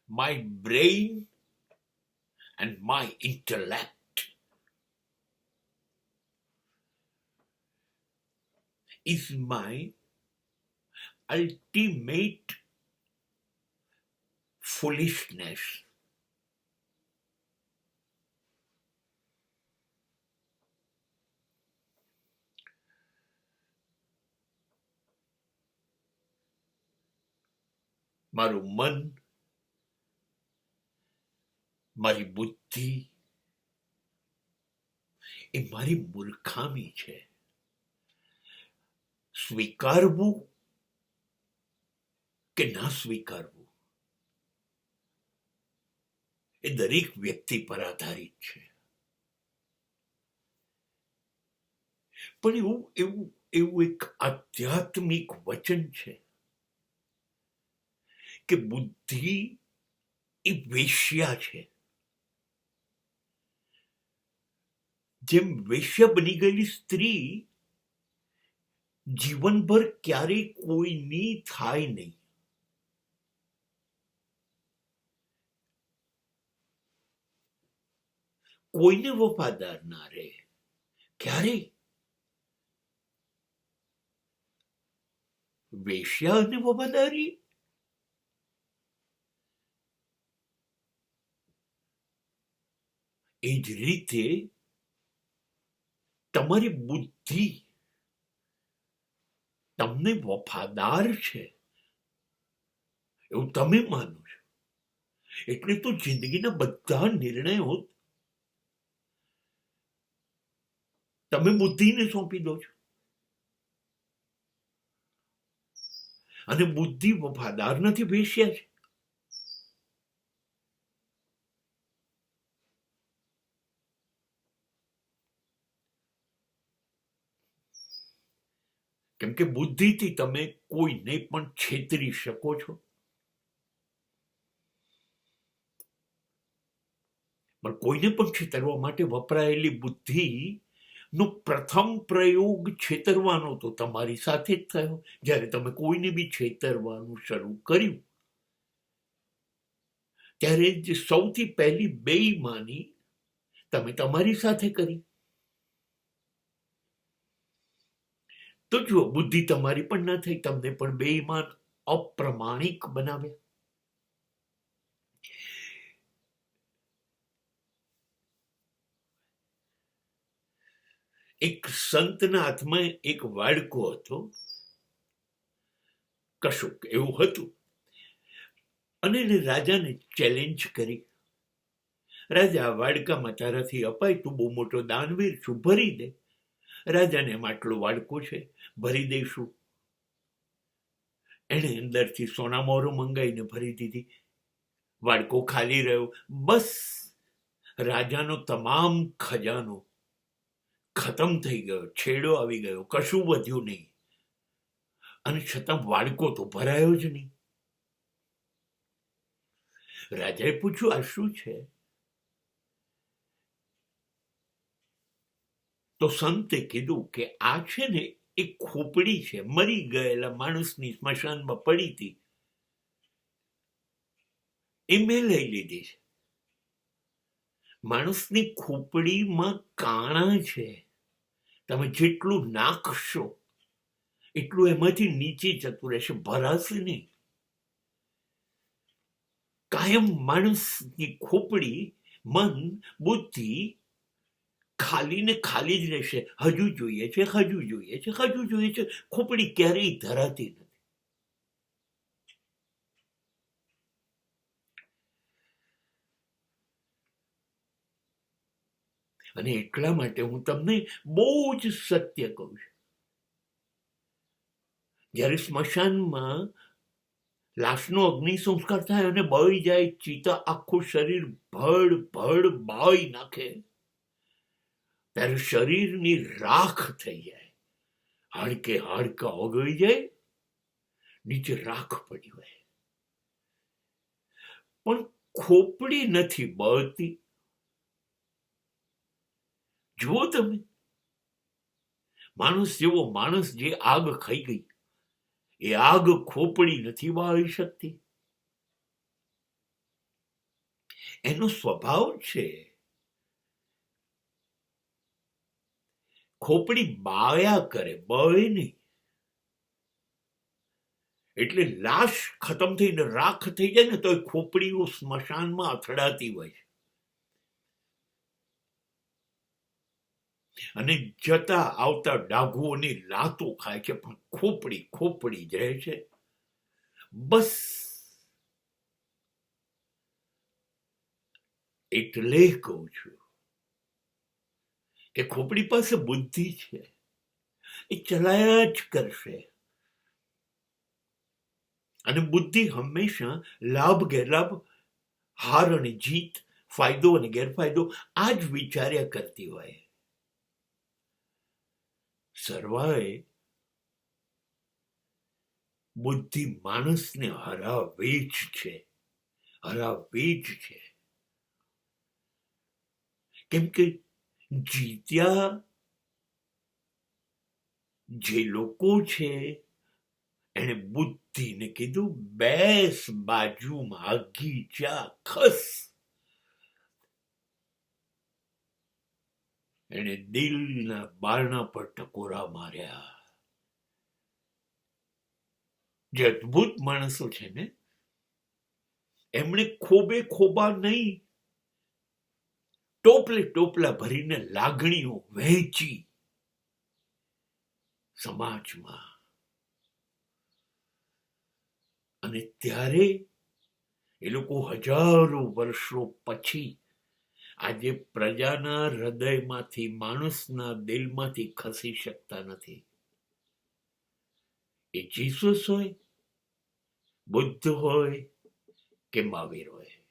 my brain and my intellect is my ultimate foolishness. મારું મન, મારી બુદ્ધિ એ મારી મૂર્ખામી છે. સ્વીકારવું કે ના સ્વીકારવું એ દરેક વ્યક્તિ પર આધારિત છે. પણ એવું એક આધ્યાત્મિક વચન છે કે બુદ્ધિ એ વેશ્યા છે. જેમ વેશ્યા બની ગયેલી સ્ત્રી જીવનભર ક્યારેય કોઈની થાય નહીં. કોઈને વફાદાર ના રહે ક્યારેય. વેશ્યા અને વફાદારી એ જ રીતે તમારી બુદ્ધિ તમને વફાદાર છે એવું તમે માનો છો એટલે તો જિંદગીના બધા નિર્ણયો તમે બુદ્ધિને સોંપી દો છો. અને બુદ્ધિ વફાદાર નથી, વેશ્યા છે. કેમ કે બુદ્ધિથી તમે કોઈને પણ છેતરી શકો છો. પણ કોઈને પણ છેતરવા માટે વપરાયેલી બુદ્ધિ નો પ્રથમ પ્રયોગ છેતરવાનો તો તમારી સાથે જ થયો. જ્યારે તમે કોઈને બી છેતરવાનું શરૂ કર્યું ત્યારે જ સૌથી પહેલી બેઈમાની તમે તમારી સાથે કરી. તો જુઓ, બુદ્ધિ તમારી પણ ના થઈ, તમને પણ બેઈમાન અપ્રમાણિક બનાવ્યા. એક સંતના હાથમાં એક વાડકો હતો, કશુંક એવું હતું, અને એને રાજાને ચેલેન્જ કરી. રાજા, વાડકામાં તારાથી અપાય, તું બહુ મોટો દાનવીર છું, ભરી દે. રાજાને એમ આટલો વાડકો છે, ભરી દઈશું. એને અંદરથી સોનામોહરો મંગાવીને ભરી દીધી. વાડકો ખાલી રહ્યો. બસ રાજાનો તમામ ખજાનો ખતમ થઈ ગયો, છેડો આવી ગયો, કશું વધ્યું નહીં. અને છતાં વાડકો તો ભરાયો જ નહીં. રાજાએ પૂછ્યું, આ શું છે? તો સંતે કીધું કે આ છે ને એક ખોપડી છે, મરી ગયેલા માણસની સ્મશાનમાં પડી હતી, એ મેં લઈ લીધી છે. માણસની ખોપડીમાં કાણા છે, તમે જેટલું નાખશો એટલું એમાંથી નીચે જતું રહેશે, ભરાશે નહીં. કાયમ માણસની ખોપડી, મન, બુદ્ધિ ખાલી ને ખાલી જ રહેશે. હજુ જોઈએ છે, હજુ જોઈએ છે, હજુ જોઈએ છે. ખોપડી ક્યારેય ધરાતી નથી. અને એટલા માટે હું તમને બહુ જ સત્ય કહું છું. જ્યારે સ્મશાનમાં લાશનો અગ્નિ સંસ્કાર થાય અને બળી જાય, ચિતા આખું શરીર ભડ ભડ બાળી નાખે, ત્યારે શરીરની રાખ થઈ જાય, હાડકે હાડકા ઓગળી જાય, નીચે રાખ પડી હોય. પણ ખોપડી નથી બળતી. જુઓ તમે, માણસ જેવો માણસ જે આગ ખાઈ ગઈ, એ આગ ખોપડી નથી બાળી શકતી. એનો સ્વભાવ છે. ખોપડી બાયા કરે, બળે નહીં. એટલે લાશ ખતમ થઈને રાખ થઈ જાય ને તો ખોપડીઓ સ્મશાનમાં અથડાતી હોય. અને જતા આવતા ડાઘુઓની લાતો ખાય છે, પણ ખોપડી ખોપડી જ રહે છે. બસ એટલે કહું છું કે ખોપડી પાસે બુદ્ધિ છે, એ ચલાયા જ કરશે. અને બુદ્ધિ હંમેશા લાભ ગેરલાભ, હાર અને જીત, ફાયદો અને ગેરફાયદો આ જ વિચાર્યા કરતી હોય. સર્વાએ બુદ્ધિ માણસને હરાવે જ છે, હરાવે જ છે. કેમ કે જીત્યા જે લોકો છે એને બુદ્ધિને કીધું, બેસ બાજુમાં, આગી જા, ખસ. એને દિલના બારણા પર ટકોરા માર્યા. જે અદભુત માણસો છે ને, એમણે ખોબે ખોબા નહીં, ટોપલે ટોપલા ભરીને લાગણીઓ વહેંચી સમાજમાં. અને ત્યારે એ લોકો હજારો વર્ષો પછી આજે પ્રજાના હૃદયમાંથી, માણસના દિલમાંથી ખસી શકતા નથી. એ જીસસ હોય, બુદ્ધ હોય કે મહાવીર હોય.